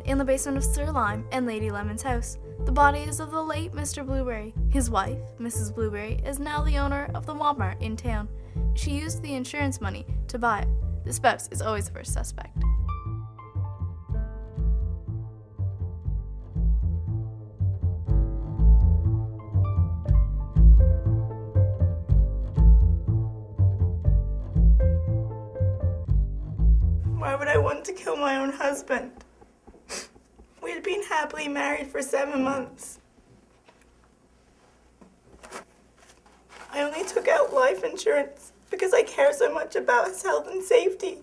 in the basement of Sir Lime and Lady Lemon's house. The body is of the late Mr. Blueberry. His wife, Mrs. Blueberry, is now the owner of the Walmart in town. She used the insurance money to buy it. The spouse is always the first suspect. Why would I want to kill my own husband? We had been happily married for 7 months. I only took out life insurance because I care so much about his health and safety.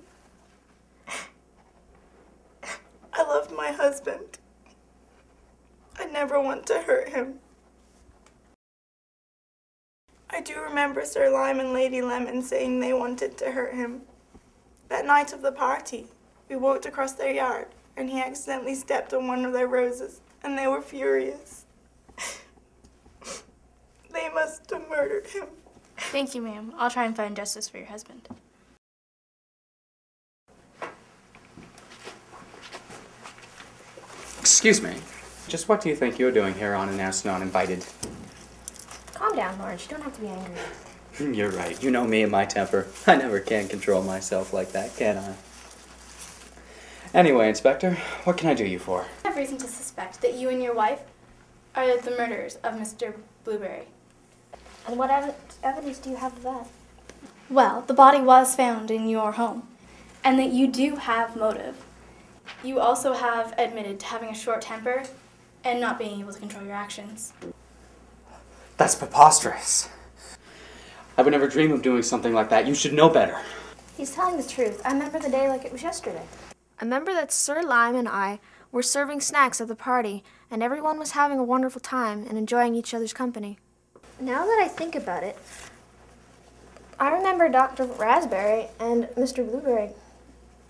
I loved my husband. I never want to hurt him. I do remember Sir Lime and Lady Lemon saying they wanted to hurt him. That night of the party, we walked across their yard, and he accidentally stepped on one of their roses, and they were furious. They must have murdered him. Thank you, ma'am. I'll try and find justice for your husband. Excuse me. Just what do you think you're doing here unannounced and uninvited? Calm down, Lawrence. You don't have to be angry. You're right. You know me and my temper. I never can control myself like that, can I? Anyway, Inspector, what can I do you for? I have reason to suspect that you and your wife are the murderers of Mr. Blueberry. And what evidence do you have of that? Well, the body was found in your home, and that you do have motive. You also have admitted to having a short temper and not being able to control your actions. That's preposterous. I would never dream of doing something like that. You should know better. He's telling the truth. I remember the day like it was yesterday. I remember that Sir Lime and I were serving snacks at the party, and everyone was having a wonderful time and enjoying each other's company. Now that I think about it, I remember Dr. Raspberry and Mr. Blueberry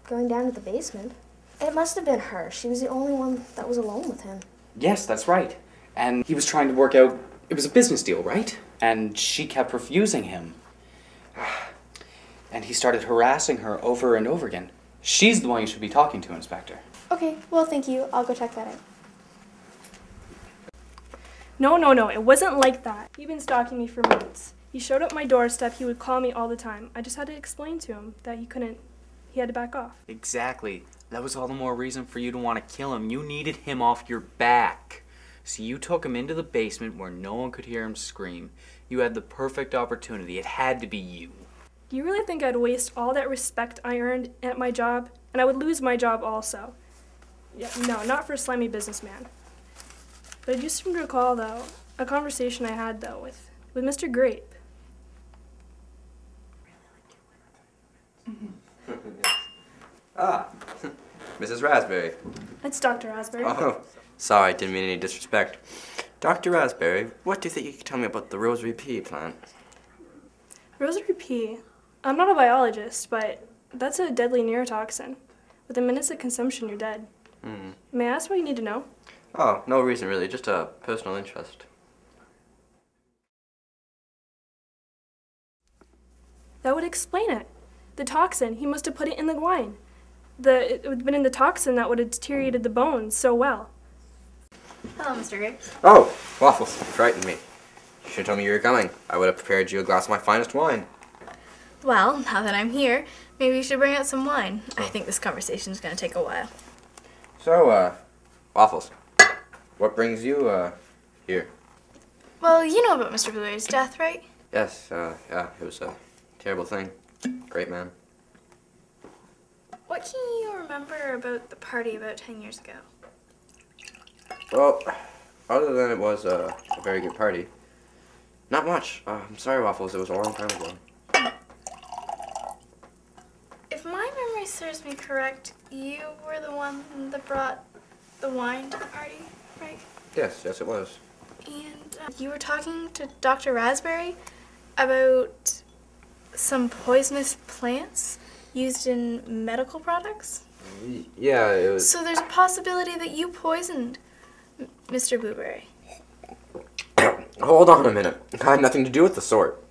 going down to the basement. It must have been her. She was the only one that was alone with him. Yes, that's right. And he was trying to work out, it was a business deal, right? And she kept refusing him. And he started harassing her over and over again. She's the one you should be talking to, Inspector. Okay, well, thank you. I'll go check that out. No, it wasn't like that. He'd been stalking me for months. He showed up my doorstep, he would call me all the time. I just had to explain to him that he had to back off. Exactly. That was all the more reason for you to want to kill him. You needed him off your back. So you took him into the basement where no one could hear him scream. You had the perfect opportunity. It had to be you. Do you really think I'd waste all that respect I earned at my job? And I would lose my job also. Yeah, no, not for a slimy businessman. But I do seem to recall, though, a conversation I had, though, with Mr. Grape. Ah, Mrs. Raspberry. It's Dr. Raspberry. Oh, sorry, didn't mean any disrespect. Dr. Raspberry, what do you think you could tell me about the rosary pea plant? Rosary pea. I'm not a biologist, but that's a deadly neurotoxin. Within minutes of consumption, you're dead. May I ask what you need to know? Oh, no reason really, just a personal interest. That would explain it. The toxin, he must have put it in the wine. It would have been in the toxin that would have deteriorated the bones so well. Hello, Mr. Grape. Oh, Waffles, you frightened me. You should have told me you were coming. I would have prepared you a glass of my finest wine. Well, now that I'm here, maybe you should bring out some wine. I think this conversation is going to take a while. So, Waffles, what brings you, here? Well, you know about Mr. Blueberry's death, right? Yes, yeah, it was a terrible thing. Great man. What can you remember about the party about 10 years ago? Well, other than it was a very good party, not much. I'm sorry, Waffles, it was a long time ago. If my memory serves me correct, you were the one that brought the wine to the party, right? Yes, it was. And you were talking to Dr. Raspberry about some poisonous plants used in medical products? Yeah, it was... So there's a possibility that you poisoned Mr. Blueberry. Hold on a minute. I had nothing to do with the sort.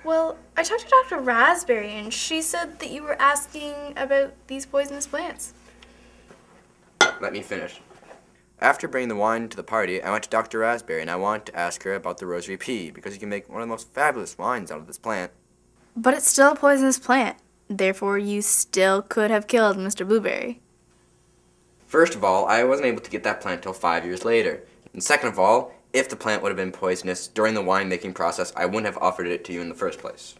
Well, I talked to Dr. Raspberry, and she said that you were asking about these poisonous plants. let me finish. After bringing the wine to the party, I went to Dr. Raspberry and I wanted to ask her about the rosary pea because you can make one of the most fabulous wines out of this plant. But it's still a poisonous plant. Therefore, you still could have killed Mr. Blueberry. First of all, I wasn't able to get that plant till 5 years later. And second of all, if the plant would have been poisonous during the winemaking process, I wouldn't have offered it to you in the first place.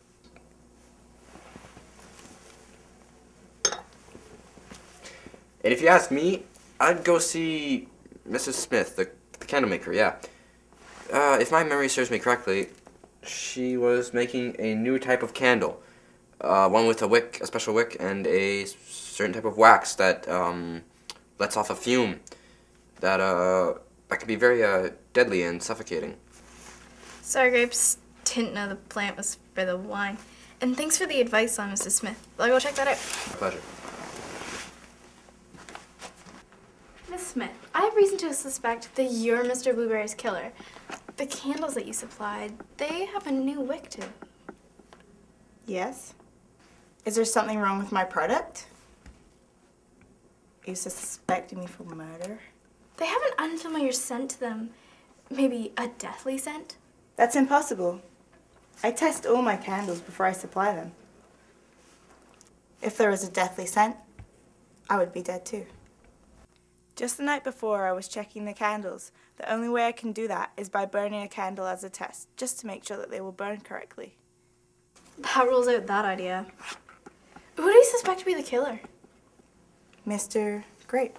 And if you ask me, I'd go see Mrs. Smith, the candle maker, yeah. If my memory serves me correctly, she was making a new type of candle. One with a wick, a special wick, and a certain type of wax that lets off a fume that can be very deadly and suffocating. Sorry, Grapes. Didn't know the plant was for the wine. And thanks for the advice on Mrs. Smith. I'll go check that out. My pleasure. Miss Smith, I have reason to suspect that you're Mr. Blueberry's killer. The candles that you supplied, they have a new wick to them. Yes? Is there something wrong with my product? Are you suspecting me for murder? They have an unfamiliar scent to them. Maybe a deathly scent? That's impossible. I test all my candles before I supply them. If there was a deathly scent, I would be dead too. Just the night before I was checking the candles. The only way I can do that is by burning a candle as a test, just to make sure that they will burn correctly. That rules out that idea. Who do you suspect to be the killer? Mr. Grape.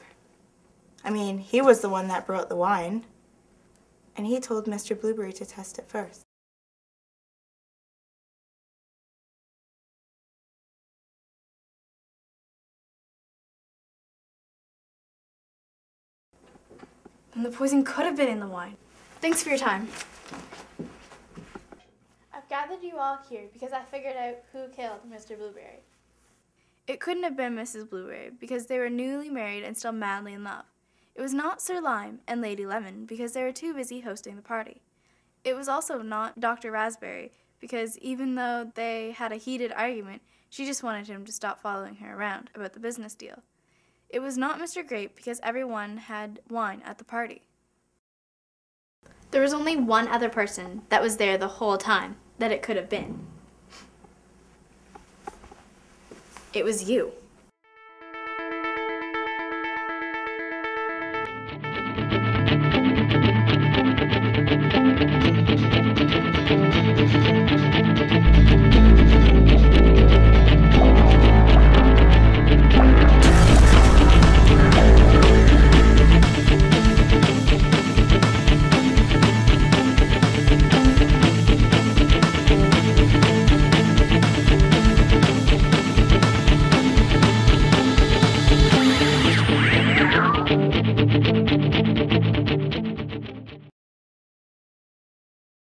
I mean, he was the one that brought the wine, and he told Mr. Blueberry to test it first. And the poison could have been in the wine. Thanks for your time. I've gathered you all here because I figured out who killed Mr. Blueberry. It couldn't have been Mrs. Blueberry because they were newly married and still madly in love. It was not Sir Lime and Lady Lemon because they were too busy hosting the party. It was also not Dr. Raspberry because even though they had a heated argument, she just wanted him to stop following her around about the business deal. It was not Mr. Grape because everyone had wine at the party. There was only one other person that was there the whole time that it could have been. It was you.